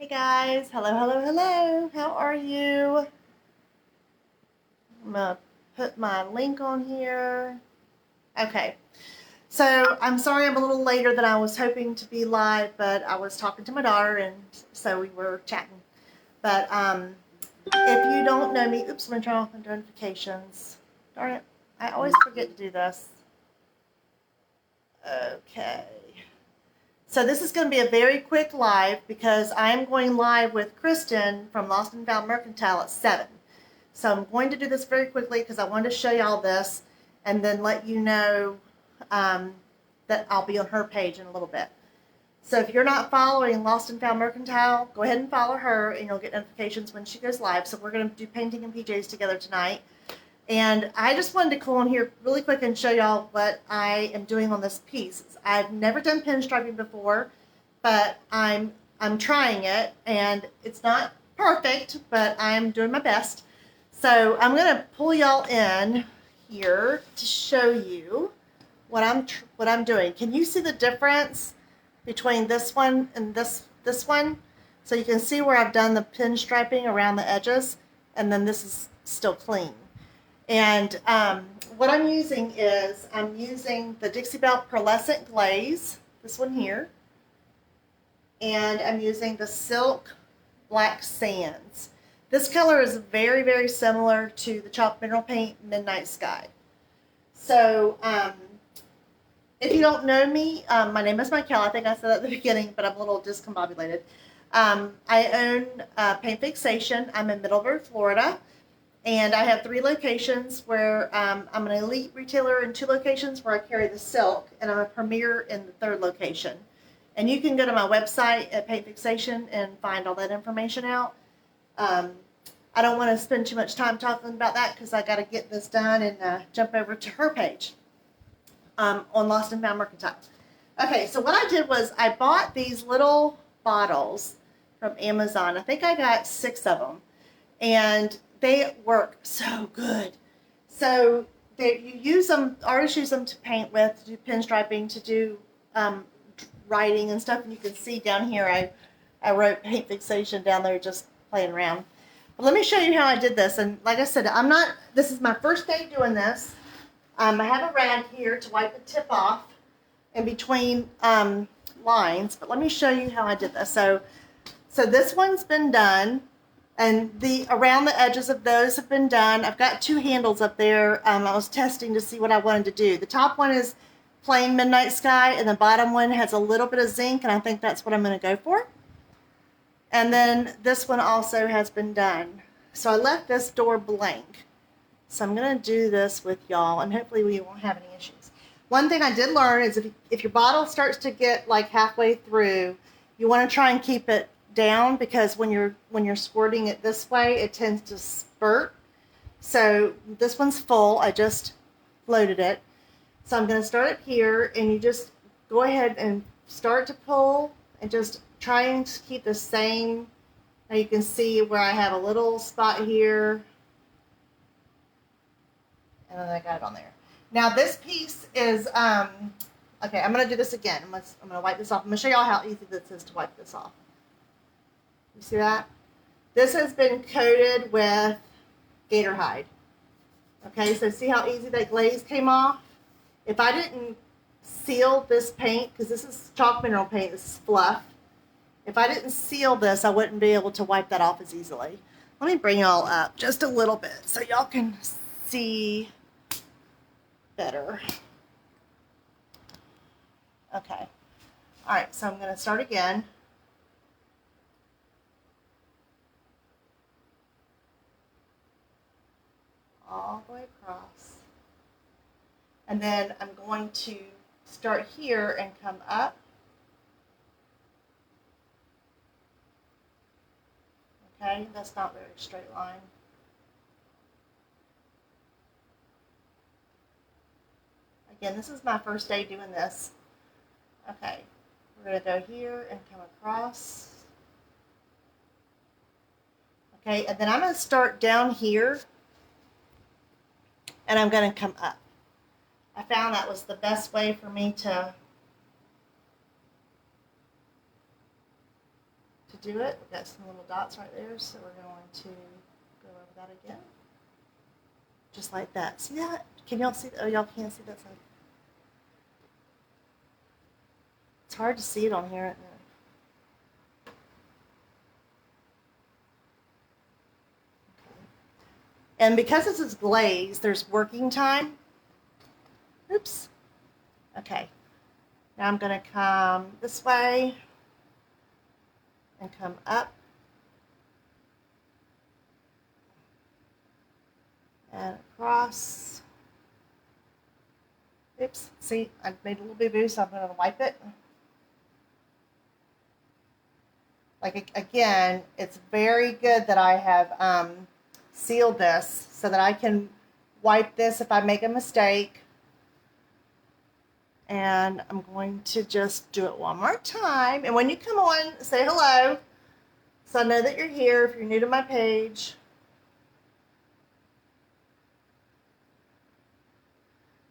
Hey guys, hello, hello, hello. How are you? I'm gonna put my link on here. Okay, so I'm sorry I'm a little later than I was hoping to be live, but I was talking to my daughter and so we were chatting. But if you don't know me, oops, I'm gonna turn off my notifications. Darn it, I always forget to do this. Okay. So this is going to be a very quick live because I'm going live with Kristen from Lost and Found Mercantile at 7. So I'm going to do this very quickly because I wanted to show y'all this and then let you know that I'll be on her page in a little bit. So if you're not following Lost and Found Mercantile, go ahead and follow her and you'll get notifications when she goes live. So we're going to do painting and PJs together tonight. And I just wanted to come on here really quick and show y'all what I am doing on this piece. I've never done pinstriping before, but I'm trying it, and it's not perfect, but I'm doing my best. So I'm going to pull y'all in here to show you what I'm doing. Can you see the difference between this one and this one? So you can see where I've done the pinstriping around the edges, and then this is still clean. And what I'm using is I'm using the Dixie Belle Pearlescent Glaze, this one here, and I'm using the Silk Black Sands. This color is very, very similar to the Chalk Mineral Paint Midnight Sky. So if you don't know me, my name is Michael. I think I said that at the beginning, but I'm a little discombobulated. I own Paint Fixation. I'm in Middleburg, Florida. And I have 3 locations where I'm an elite retailer in 2 locations where I carry the silk, and I'm a premier in the 3rd location. And you can go to my website at Paint Fixation and find all that information out. I don't want to spend too much time talking about that because I got to get this done and jump over to her page on Lost and Found Mercantile. Okay, so what I did was I bought these little bottles from Amazon. I think I got 6 of them. And they work so good. So you use them, artists use them to paint with, to do pinstriping, to do writing and stuff. And you can see down here, I wrote Paint Fixation down there just playing around. But let me show you how I did this. And like I said, this is my first day doing this. I have a rag here to wipe the tip off in between lines. But let me show you how I did this. So this one's been done. And around the edges of those have been done. I've got 2 handles up there. I was testing to see what I wanted to do. The top one is plain Midnight Sky, and the bottom one has a little bit of zinc, and I think that's what I'm going to go for. And then this one also has been done. So I left this door blank. So I'm going to do this with y'all, and hopefully we won't have any issues. One thing I did learn is if your bottle starts to get like halfway through, you want to try and keep it down because when you're squirting it this way, it tends to spurt. So this one's full. I just floated it. So I'm going to start it here, and you just go ahead and start to pull and just try and keep the same. Now you can see where I have a little spot here, and then I got it on there. Now this piece is okay. I'm going to do this again. I'm going to wipe this off. I'm going to show y'all how easy this is to wipe this off. You see that? This has been coated with gator hide. Okay, so see how easy that glaze came off? If I didn't seal this paint, because this is chalk mineral paint, this is fluff. If I didn't seal this, I wouldn't be able to wipe that off as easily. Let me bring y'all up just a little bit so y'all can see better. Okay. All right, so I'm going to start again. All the way across. And then I'm going to start here and come up. Okay, that's not very straight line. Again, this is my first day doing this. Okay, we're going to go here and come across. Okay, and then I'm going to start down here. And I'm going to come up. I found that was the best way for me to do it. We've got some little dots right there, so we're going to go over that again. Just like that. See that? Can y'all see? Oh, y'all can't see that side. It's hard to see it on here. And because this is glaze, there's working time. Oops. Okay. Now I'm going to come this way and come up and across. Oops. See, I made a little boo-boo, so I'm going to wipe it. Like, again, it's very good that I have sealed this so that I can wipe this if I make a mistake. And I'm going to just do it one more time. And when you come on, say hello, so I know that you're here if you're new to my page.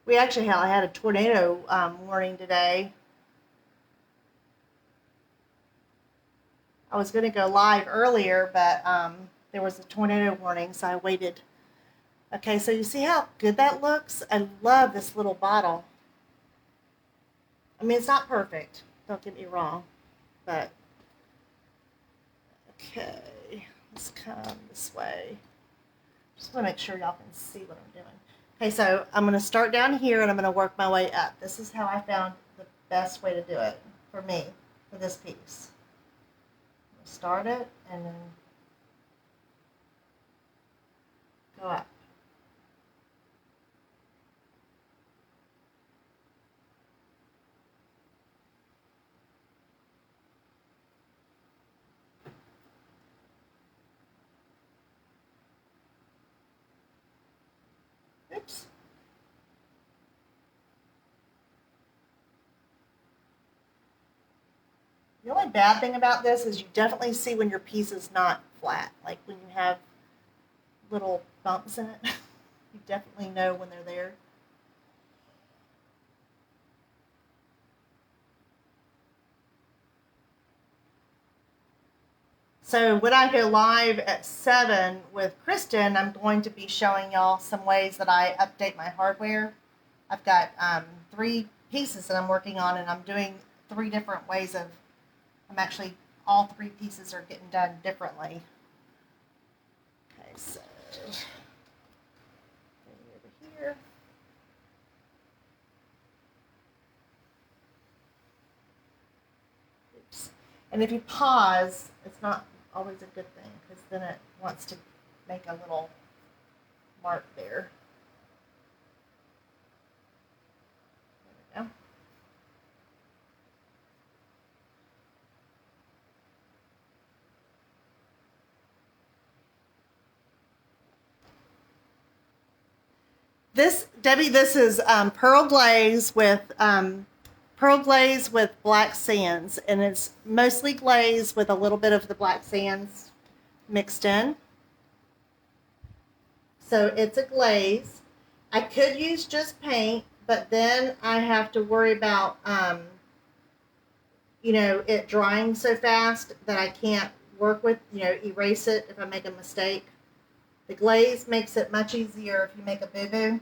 We actually had a tornado warning today. I was going to go live earlier, but there was a tornado warning, so I waited. Okay, so you see how good that looks? I love this little bottle. I mean, it's not perfect, don't get me wrong, but okay, let's come this way. Just want to make sure y'all can see what I'm doing. Okay, so I'm going to start down here and I'm going to work my way up. This is how I found the best way to do it for me, for this piece. Start it and then go up. Oops. The only bad thing about this is you definitely see when your piece is not flat, like when you have little bumps in it. You definitely know when they're there. So when I go live at 7 with Kristen, I'm going to be showing y'all some ways that I update my hardware. I've got 3 pieces that I'm working on, and I'm doing 3 different ways of, all 3 pieces are getting done differently. Okay, so over here. Oops. And if you pause, it's not always a good thing, because then it wants to make a little mark there. There we go. Debbie, this is Pearl Glaze with black sands, and it's mostly glaze with a little bit of the black sands mixed in. So it's a glaze. I could use just paint, but then I have to worry about it drying so fast that I can't work with, erase it if I make a mistake. The glaze makes it much easier if you make a boo-boo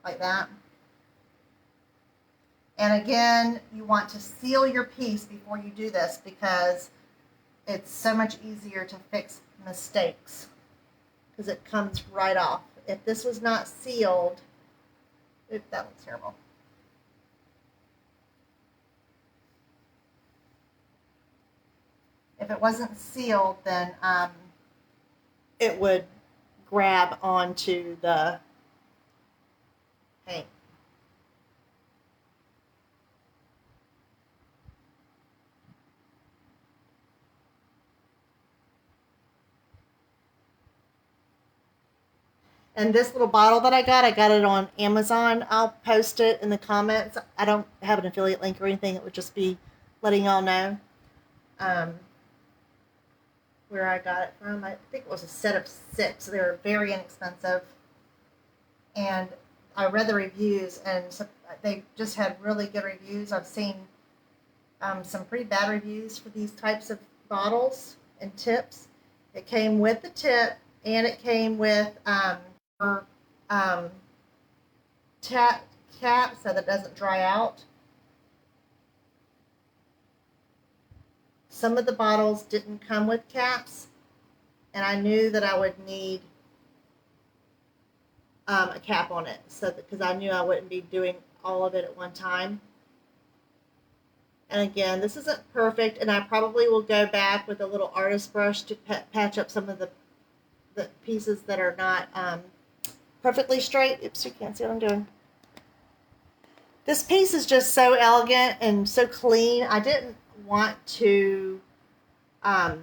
like that. And again, you want to seal your piece before you do this, because it's so much easier to fix mistakes, because it comes right off. If this was not sealed, that looks terrible. If it wasn't sealed, then it would grab onto the paint. And this little bottle that I got it on Amazon. I'll post it in the comments. I don't have an affiliate link or anything. It would just be letting y'all know where I got it from. I think it was a set of 6. They were very inexpensive. And I read the reviews, and they just had really good reviews. I've seen some pretty bad reviews for these types of bottles and tips. It came with the tip, and it came with tap cap so that it doesn't dry out. Some of the bottles didn't come with caps, and I knew that I would need a cap on it, so because I knew I wouldn't be doing all of it at one time. And again, this isn't perfect, and I probably will go back with a little artist brush to patch up some of the pieces that are not perfectly straight. Oops, you can't see what I'm doing. This piece is just so elegant and so clean. I didn't want to grunge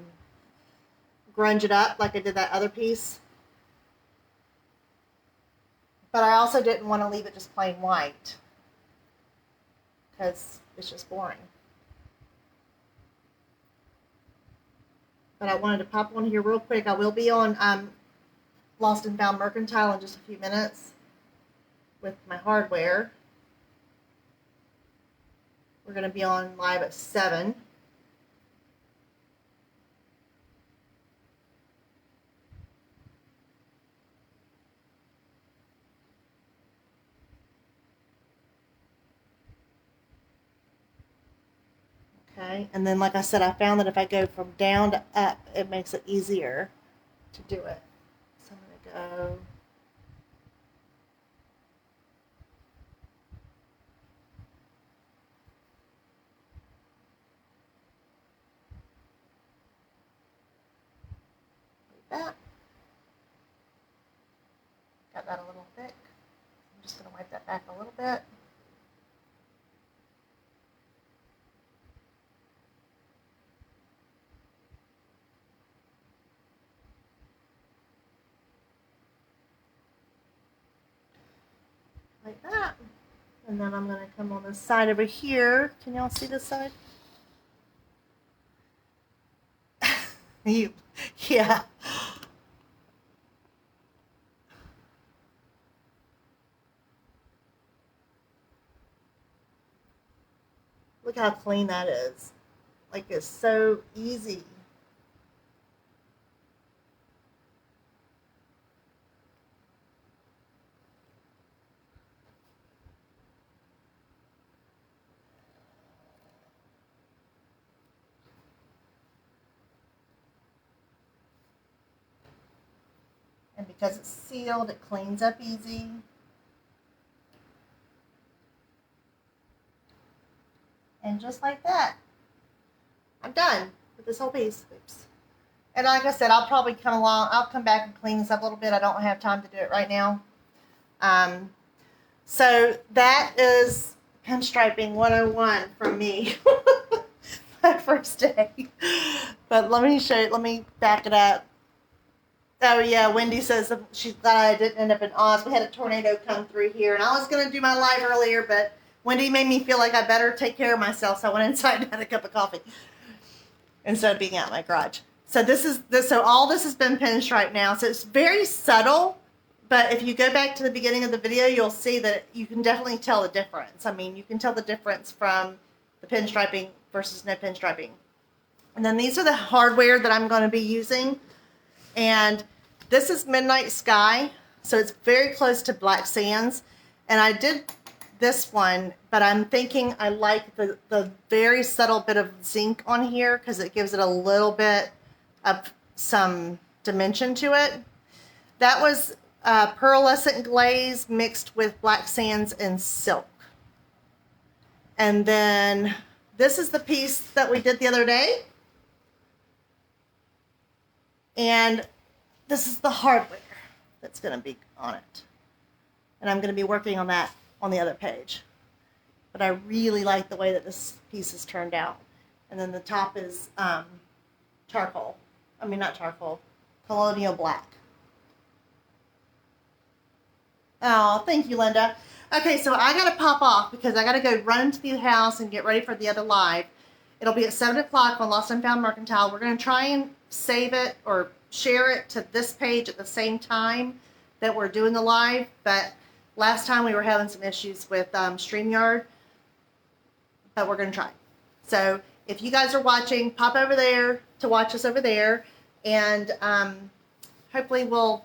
it up like I did that other piece. But I also didn't want to leave it just plain white, because it's just boring. But I wanted to pop one here real quick. I will be on Lost and Found Mercantile in just a few minutes with my hardware. We're going to be on live at 7. Okay, and then like I said, I found that if I go from down to up, it makes it easier to do it. So I'm going to go like that. Got that a little thick. I'm just going to wipe that back a little bit. Like that. And then I'm going to come on this side over here. Can y'all see this side? Yeah. Look how clean that is. Like, it's so easy. And because it's sealed, it cleans up easy. And just like that, I'm done with this whole piece. Oops. And like I said, I'll probably I'll come back and clean this up a little bit. I don't have time to do it right now. So that is pinstriping 101 from me. My first day. But let me show you, let me back it up. Oh yeah, Wendy says she thought I didn't end up in Oz. We had a tornado come through here, and I was going to do my live earlier, but Wendy made me feel like I better take care of myself, so I went inside and had a cup of coffee instead of being out in my garage. So so all this has been pinstriped now. So it's very subtle, but if you go back to the beginning of the video, you'll see that you can definitely tell the difference. I mean, you can tell the difference from the pinstriping versus no pinstriping. And then these are the hardware that I'm going to be using. And this is Midnight Sky, so it's very close to Black Sands. And I did this one, but I'm thinking I like the very subtle bit of zinc on here because it gives it a little bit of some dimension to it. That was Pearlescent Glaze mixed with Black Sands and silk. And then this is the piece that we did the other day. And this is the hardware that's going to be on it. And I'm going to be working on that on the other page. But I really like the way that this piece has turned out. And then the top is charcoal. I mean, not charcoal, colonial black. Oh, thank you, Linda. Okay, so I got to pop off because I got to go run into the house and get ready for the other live. It'll be at 7 o'clock on Lost and Found Mercantile. We're going to try and save it or share it to this page at the same time that we're doing the live. But last time we were having some issues with StreamYard. But we're going to try. So if you guys are watching, pop over there to watch us over there, and hopefully we'll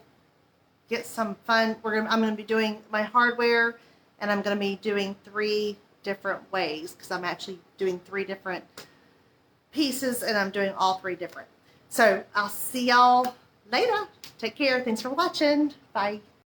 get some fun. I'm going to be doing my hardware, and I'm going to be doing 3 different ways because I'm actually doing 3 different pieces, and I'm doing all 3 different. So I'll see y'all later. Take care. Thanks for watching. Bye.